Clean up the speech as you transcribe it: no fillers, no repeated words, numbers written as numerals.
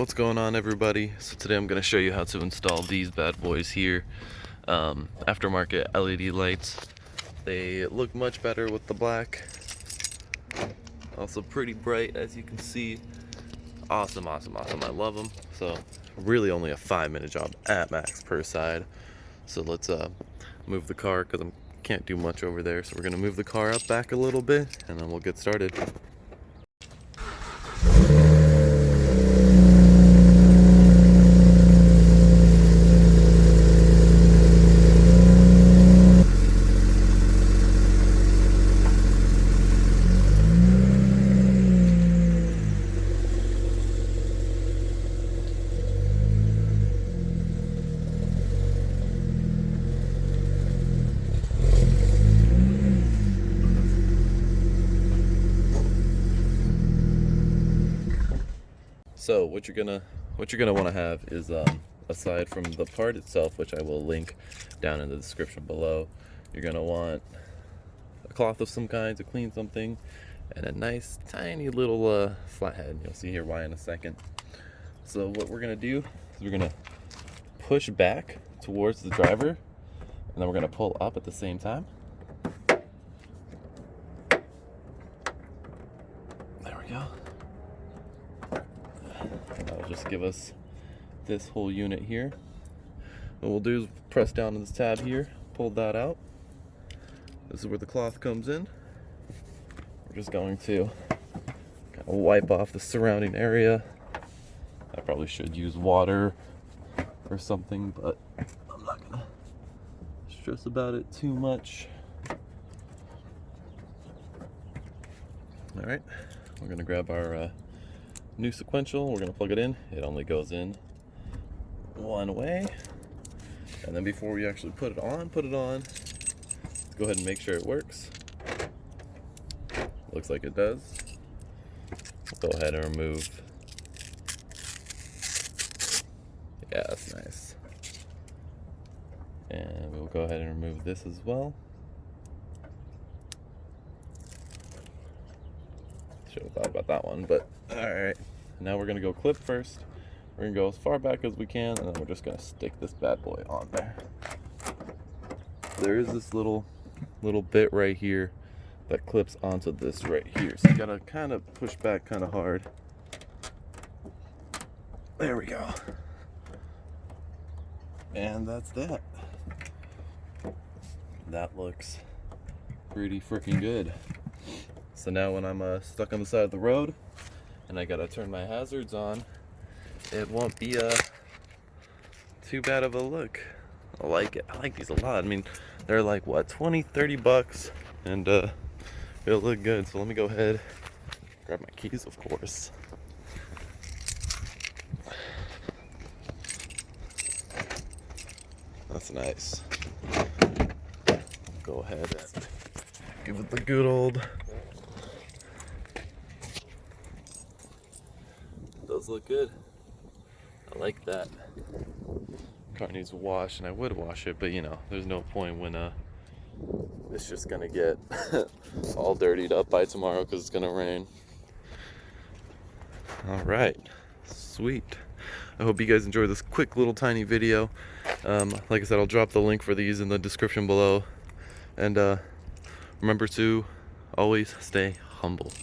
What's going on, everybody? So today I'm going to show you how to install these bad boys here. Aftermarket LED lights. They look much better with the black. Also pretty bright, as you can see. Awesome. I love them. So really only a 5-minute job at max per side. So let's move the car, because I can't do much over there. So we're going to move the car up back a little bit and then we'll get started. So what you're gonna want to have is, aside from the part itself, which I will link down in the description below, you're gonna want a cloth of some kind to clean something, and a nice tiny little flathead. You'll see here why in a second. So what we're gonna do is we're gonna push back towards the driver, and then we're gonna pull up at the same time. There we go. That'll just give us this whole unit here. What we'll do is press down on this tab here, pull that out. This is where the cloth comes in. We're just going to kind of wipe off the surrounding area. I probably should use water or something, but I'm not gonna stress about it too much. All right, we're gonna grab our new sequential. We're gonna plug it in. It only goes in one way, and then before we actually put it on, let's go ahead and make sure it works. Looks like it does. Go ahead and remove. Yeah, that's nice. And we'll go ahead and remove this as well. Should have thought about that one, but alright. Now we're gonna go clip first. We're gonna go as far back as we can, and then we're just gonna stick this bad boy on there. There is this little bit right here that clips onto this right here. So you gotta kind of push back kind of hard. There we go. And that's that. That looks pretty freaking good. So now when I'm stuck on the side of the road and I gotta turn my hazards on, it won't be too bad of a look. I like it. I like these a lot. I mean, they're like, what, 20, 30 bucks, and it'll look good. So let me go ahead, grab my keys, of course. That's nice. Go ahead and give it the good old. Does look good. I like that. Car needs a wash, and I would wash it, but you know, there's no point when it's just gonna get all dirtied up by tomorrow because it's gonna rain. All right, sweet. I hope you guys enjoyed this quick little tiny video. Like I said, I'll drop the link for these in the description below, and remember to always stay humble.